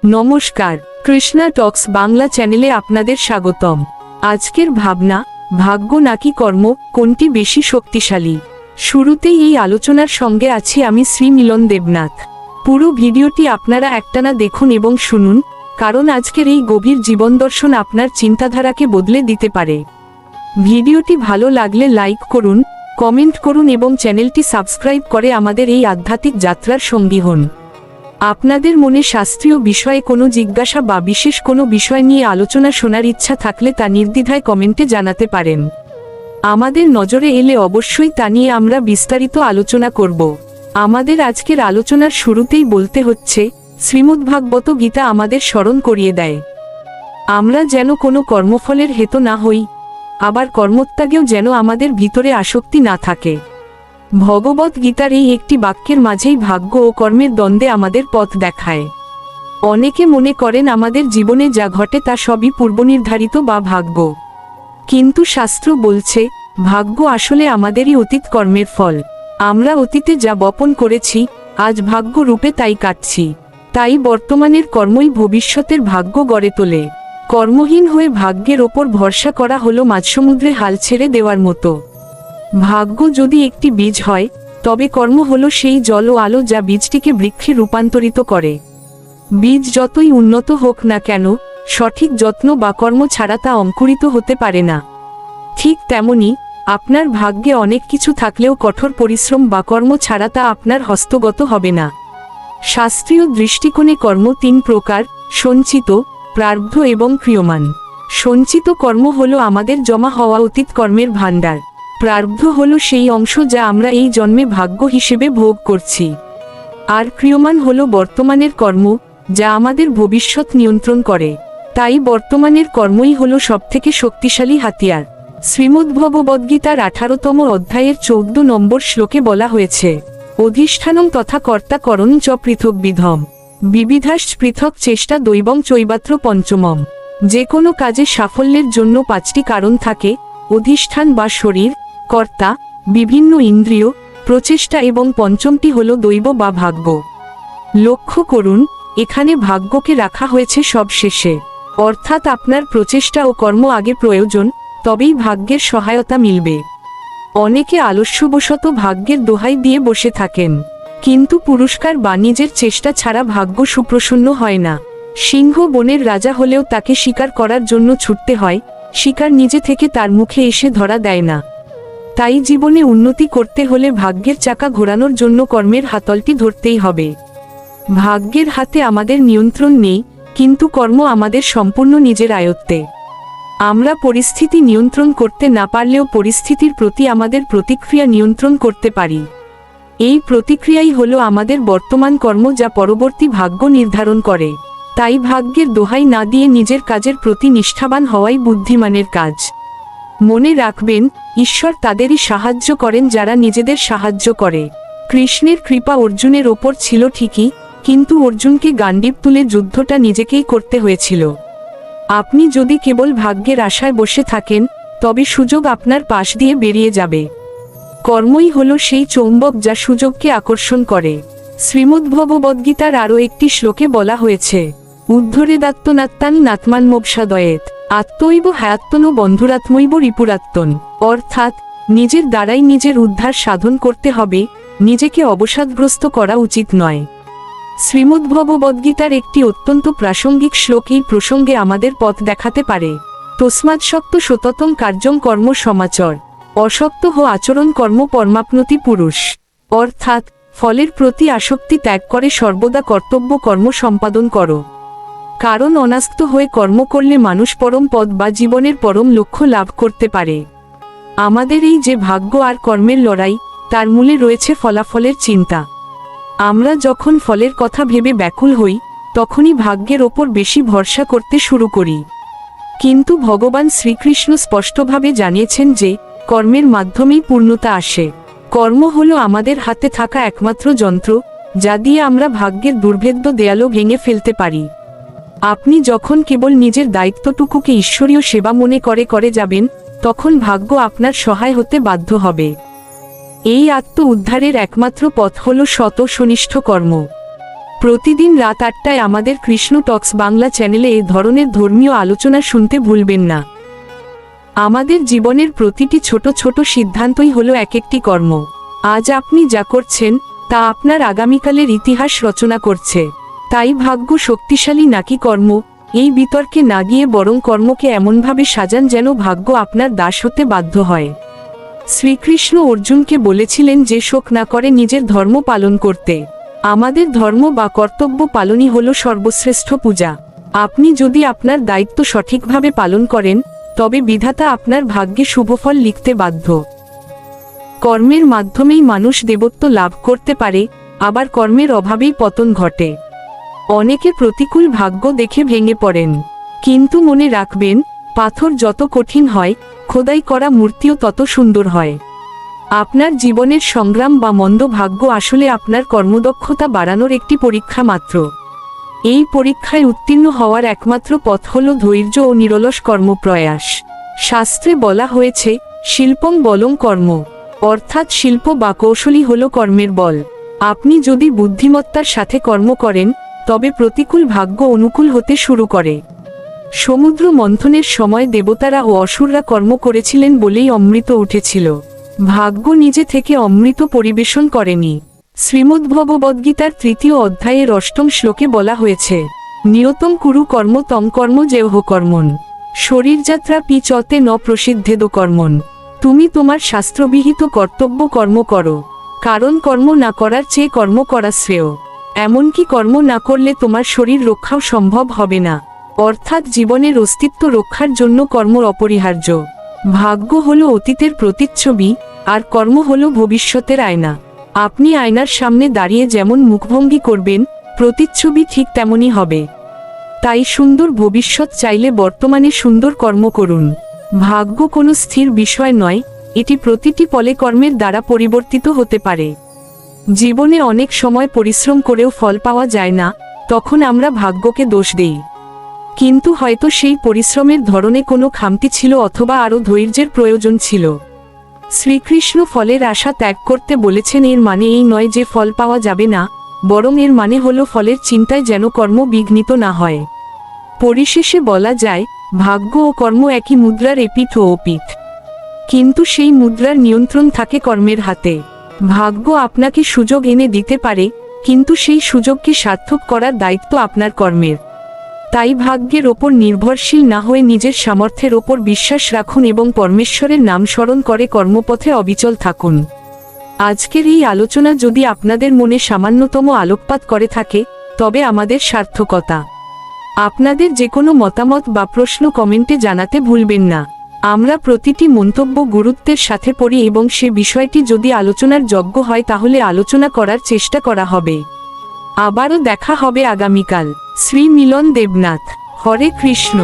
নমস্কার, কৃষ্ণা টক্স বাংলা চ্যানেলে আপনাদের স্বাগতম। আজকের ভাবনা, ভাগ্য নাকি কর্ম, কোনটি বেশি শক্তিশালী? শুরুতেই এই আলোচনার সঙ্গে আছি আমি শ্রী মিলন দেবনাথ। পুরো ভিডিওটি আপনারা একটানা দেখুন এবং শুনুন, কারণ আজকের এই গভীর জীবনদর্শন আপনার চিন্তাধারাকে বদলে দিতে পারে। ভিডিওটি ভালো লাগলে লাইক করুন, কমেন্ট করুন এবং চ্যানেলটি সাবস্ক্রাইব করে আমাদের এই আধ্যাত্মিক যাত্রার সঙ্গী হন। আপনাদের মনে শাস্ত্রীয় বিষয়ে কোনো জিজ্ঞাসা বা বিশেষ কোনো বিষয় নিয়ে আলোচনা শোনার ইচ্ছা থাকলে তা নির্দ্বিধায় কমেন্টে জানাতে পারেন। আমাদের নজরে এলে অবশ্যই তা নিয়ে আমরা বিস্তারিত আলোচনা করব। আমাদের আজকের আলোচনার শুরুতেই বলতে হচ্ছে, শ্রীমদ্ভাগবত গীতা আমাদের স্মরণ করিয়ে দেয়, আমরা যেন কোনো কর্মফলের হেত না হই, আবার কর্মত্যাগেও যেন আমাদের ভিতরে আসক্তি না থাকে। ভগবত গীতার এই একটি বাক্যের মাঝেই ভাগ্য ও কর্মের দ্বন্দ্বে আমাদের পথ দেখায়। অনেকে মনে করেন আমাদের জীবনে যা ঘটে তা সবই পূর্বনির্ধারিত বা ভাগ্য, কিন্তু শাস্ত্র বলছে ভাগ্য আসলে আমাদেরই অতীত কর্মের ফল। আমরা অতীতে যা বপন করেছি, আজ ভাগ্য রূপে তাই কাটছি। তাই বর্তমানের কর্মই ভবিষ্যতের ভাগ্য গড়ে তোলে। কর্মহীন হয়ে ভাগ্যের ওপর ভরসা করা হলো মাঝসমুদ্রে হাল ছেড়ে দেওয়ার মতো। ভাগ্য যদি একটি বীজ হয়, তবে কর্ম হলো সেই জল ও আলো যা বীজটিকে বৃক্ষে রূপান্তরিত করে। বীজ যতই উন্নত হোক না কেন, সঠিক যত্ন বা কর্ম ছাড়া তা অঙ্কুরিত হতে পারে না। ঠিক তেমনি, আপনার ভাগ্যে অনেক কিছু থাকলেও কঠোর পরিশ্রম বা কর্ম ছাড়া তা আপনার হস্তগত হবে না। শাস্ত্রীয় দৃষ্টিকোণে কর্ম তিন প্রকার: সঞ্চিত, প্রারব্ধ এবং ক্রিয়মান। সঞ্চিত কর্ম হলো আমাদের জমা হওয়া অতীত কর্মের ভাণ্ডার। প্রারব্ধ হলো সেই অংশ যা আমরা এই জন্মে ভাগ্য হিসেবে ভোগ করছি। আর ক্রিয়মান হলো বর্তমানের কর্ম, যা আমাদের ভবিষ্যৎ নিয়ন্ত্রণ করে। তাই বর্তমানের কর্মই হলো সবথেকে শক্তিশালী হাতিয়ার। শ্রীমদ্ভগবদ্গীতার 18তম অধ্যায়ের 14 নম্বর শ্লোকে বলা হয়েছে, অধিষ্ঠানং তথা কর্তা করণ চ পৃথক বিধম, বিবিধাশ্চ পৃথক চেষ্টা দৈবং চৈবাত্র পঞ্চমম। যে কোনো কাজে সাফল্যের জন্য 5টি কারণ থাকে: অধিষ্ঠান বা শরীর, কর্তা, বিভিন্ন ইন্দ্রিয়, প্রচেষ্টা এবং পঞ্চমটি হল দৈব বা ভাগ্য। লক্ষ্য করুন, এখানে ভাগ্যকে রাখা হয়েছে সব শেষে। অর্থাৎ আপনার প্রচেষ্টা ও কর্ম আগে প্রয়োজন, তবেই ভাগ্যের সহায়তা মিলবে। অনেকে আলস্যবশত ভাগ্যের দোহাই দিয়ে বসে থাকেন, কিন্তু পুরস্কার বা নিজের চেষ্টা ছাড়া ভাগ্য সুপ্রসন্ন হয় না। সিংহ বনের রাজা হলেও তাকে শিকার করার জন্য ছুটতে হয়, শিকার নিজে থেকে তার মুখে এসে ধরা দেয় না। তাই জীবনে উন্নতি করতে হলে ভাগ্যের চাকা ঘোরানোর জন্য কর্মের হাতলটি ধরতেই হবে। ভাগ্যের হাতে আমাদের নিয়ন্ত্রণ নেই, কিন্তু কর্ম আমাদের সম্পূর্ণ নিজের আয়ত্তে। আমরা পরিস্থিতি নিয়ন্ত্রণ করতে না পারলেও পরিস্থিতির প্রতি আমাদের প্রতিক্রিয়া নিয়ন্ত্রণ করতে পারি। এই প্রতিক্রিয়াই হলো আমাদের বর্তমান কর্ম, যা পরবর্তী ভাগ্য নির্ধারণ করে। তাই ভাগ্যের দোহাই না দিয়ে নিজের কাজের প্রতি নিষ্ঠাবান হওয়াই বুদ্ধিমানের কাজ। মনে রাখবেন, ঈশ্বর তাদেরই সাহায্য করেন যারা নিজেদের সাহায্য করে। কৃষ্ণের কৃপা অর্জুনের ওপর ছিল ঠিকই, কিন্তু অর্জুনকে গান্ডীব তুলে যুদ্ধটা নিজেকেই করতে হয়েছিল। আপনি যদি কেবল ভাগ্যের আশায় বসে থাকেন, তবে সুযোগ আপনার পাশ দিয়ে বেরিয়ে যাবে। কর্মই হলো সেই চৌম্বক যা সুযোগকে আকর্ষণ করে। শ্রীমদ্ভগবদ্গীতার আরও একটি শ্লোকে বলা হয়েছে, উদ্ধরেদাত্মনাত্মান নাত্মান মোক্ষাদয়েত, আত্মৈব হায়াত্তন বন্ধুরাত্মৈব রিপুরাত্মন। অর্থাৎ, নিজের দ্বারাই নিজের উদ্ধার সাধন করতে হবে, নিজেকে অবসাদগ্রস্ত করা উচিত নয়। শ্রীমদ্ভগবদ্গীতার একটি অত্যন্ত প্রাসঙ্গিক শ্লোক এই প্রসঙ্গে আমাদের পথ দেখাতে পারে। তস্মাৎশক্ত সততং কার্যং কর্ম সমাচর, অশক্ত হো আচরণ কর্ম পরমাপ্নতি পুরুষ। অর্থাৎ, ফলের প্রতি আসক্তি ত্যাগ করে সর্বদা কর্তব্য কর্ম সম্পাদন করো। কারণ অনাসক্ত হয়ে কর্ম করলে মানুষ পরম পদ বা জীবনের পরম লক্ষ্য লাভ করতে পারে। আমাদের এই যে ভাগ্য আর কর্মের লড়াই, তার মূলে রয়েছে ফলাফলের চিন্তা। আমরা যখন ফলের কথা ভেবে ব্যাকুল হই, তখনই ভাগ্যের ওপর বেশি ভরসা করতে শুরু করি। কিন্তু ভগবান শ্রীকৃষ্ণ স্পষ্টভাবে জানিয়েছেন যে, কর্মের মাধ্যমেই পূর্ণতা আসে। কর্ম হলো আমাদের হাতে থাকা একমাত্র যন্ত্র, যা দিয়ে আমরা ভাগ্যের দুর্ভেদ্য দেয়ালও ভেঙে ফেলতে পারি। আপনি যখন কেবল নিজের দায়িত্বটুকুকে ঈশ্বরীয় সেবা মনে করে যাবেন, তখন ভাগ্য আপনার সহায় হতে বাধ্য হবে। এই আত্ম উদ্ধারের একমাত্র পথ হল সৎ ও সনিষ্ঠ কর্ম। প্রতিদিন রাত 8টায় আমাদের কৃষ্ণ টক্স বাংলা চ্যানেলে এ ধরনের ধর্মীয় আলোচনা শুনতে ভুলবেন না। আমাদের জীবনের প্রতিটি ছোট ছোট সিদ্ধান্তই হলো এক একটি কর্ম। আজ আপনি যা করছেন তা আপনার আগামীকালের ইতিহাস রচনা করছে। তাই ভাগ্য শক্তিশালী নাকি কর্ম, এই বিতর্কে না গিয়ে বরং কর্মকে এমনভাবে সাজান যেন ভাগ্য আপনার দাস হতে বাধ্য হয়। শ্রীকৃষ্ণ অর্জুনকে বলেছিলেন যে শোক না করে নিজের ধর্ম পালন করতে। আমাদের ধর্ম বা কর্তব্য পালনই হলো সর্বশ্রেষ্ঠ পূজা। আপনি যদি আপনার দায়িত্ব সঠিকভাবে পালন করেন তবে বিধাতা আপনার ভাগ্যে শুভফল লিখতে বাধ্য। কর্মের মাধ্যমেই মানুষ দেবত্ব লাভ করতে পারে, আবার কর্মের অভাবেই পতন ঘটে। অনেকে প্রতিকূল ভাগ্য দেখে ভেঙে পড়েন, কিন্তু মনে রাখবেন পাথর যত কঠিন হয় খোদাই করা মূর্তিও তত সুন্দর হয়। আপনার জীবনের সংগ্রাম বা মন্দ ভাগ্য আসলে আপনার কর্মদক্ষতা বাড়ানোর একটি পরীক্ষা মাত্র। এই পরীক্ষায় উত্তীর্ণ হওয়ার একমাত্র পথ হল ধৈর্য ও নিরলস কর্মপ্রয়াস। শাস্ত্রে বলা হয়েছে শিল্পং বলং কর্ম, অর্থাৎ শিল্প বা কৌশলই হল কর্মের বল। আপনি যদি বুদ্ধিমত্তার সাথে কর্ম করেন তবে প্রতিকূল ভাগ্য অনুকূল হতে শুরু করে। সমুদ্র মন্থনের সময় দেবতারা ও অসুররা কর্ম করেছিলেন বলেই অমৃত উঠেছিল। ভাগ্য নিজে থেকে অমৃত পরিবেশন করেনি। শ্রীমদ্ভগবদ্গীতার 3য় অধ্যায়ের 8ম শ্লোকে বলা হয়েছে নিয়তম কুরু কর্ম তম কর্ম যেহ কর্মন শরীরযাত্রা পিচতে ন প্রসিদ্ধেদ কর্মন। তুমি তোমার শাস্ত্রবিহিত কর্তব্য কর্ম করো, কারণ কর্ম না করার চেয়ে কর্ম করা শ্রেয়। এমনকি কর্ম না করলে তোমার শরীর রক্ষাও সম্ভব হবে না, অর্থাৎ জীবনের অস্তিত্ব রক্ষার জন্য কর্ম অপরিহার্য। ভাগ্য হলো অতীতের প্রতিচ্ছবি, আর কর্ম হলো ভবিষ্যতের আয়না। আপনি আয়নার সামনে দাঁড়িয়ে যেমন মুখভঙ্গি করবেন প্রতিচ্ছবি ঠিক তেমনই হবে। তাই সুন্দর ভবিষ্যৎ চাইলে বর্তমানে সুন্দর কর্ম করুন। ভাগ্য কোনো স্থির বিষয় নয়, এটি প্রতিটি পলে কর্মের দ্বারা পরিবর্তিত হতে পারে। জীবনে অনেক সময় পরিশ্রম করেও ফল পাওয়া যায় না, তখন আমরা ভাগ্যকে দোষ দেই। কিন্তু হয়তো সেই পরিশ্রমের ধরনে কোনো খামতি ছিল অথবা আরও ধৈর্যের প্রয়োজন ছিল। শ্রীকৃষ্ণ ফলের আশা ত্যাগ করতে বলেছেন, এর মানে এই নয় যে ফল পাওয়া যাবে না, বরং এর মানে হলো ফলের চিন্তায় যেন কর্ম বিঘ্নিত না হয়। পরিশেষে বলা যায় ভাগ্য ও কর্ম একই মুদ্রার এপিঠ ও ওপিঠ, কিন্তু সেই মুদ্রার নিয়ন্ত্রণ থাকে কর্মের হাতে। ভাগ্য আপনাকে সুযোগ এনে দিতে পারে, কিন্তু সেই সুযোগকে সার্থক করার দায়িত্ব আপনার কর্মের। তাই ভাগ্যের ওপর নির্ভরশীল না হয়ে নিজের সামর্থ্যের ওপর বিশ্বাস রাখুন এবং পরমেশ্বরের নাম স্মরণ করে কর্মপথে অবিচল থাকুন। আজকের এই আলোচনা যদি আপনাদের মনে সামান্যতম আলোকপাত করে থাকে তবে আমাদের সার্থকতা। আপনাদের যে কোনো মতামত বা প্রশ্ন কমেন্টে জানাতে ভুলবেন না। আমরা প্রতিটি মন্তব্য গুরুত্বের সাথে পড়ি এবং সে বিষয়টি যদি আলোচনার যোগ্য হয় তাহলে আলোচনা করার চেষ্টা করা হবে। আবারও দেখা হবে আগামীকাল। শ্রী মিলন দেবনাথ। হরে কৃষ্ণ।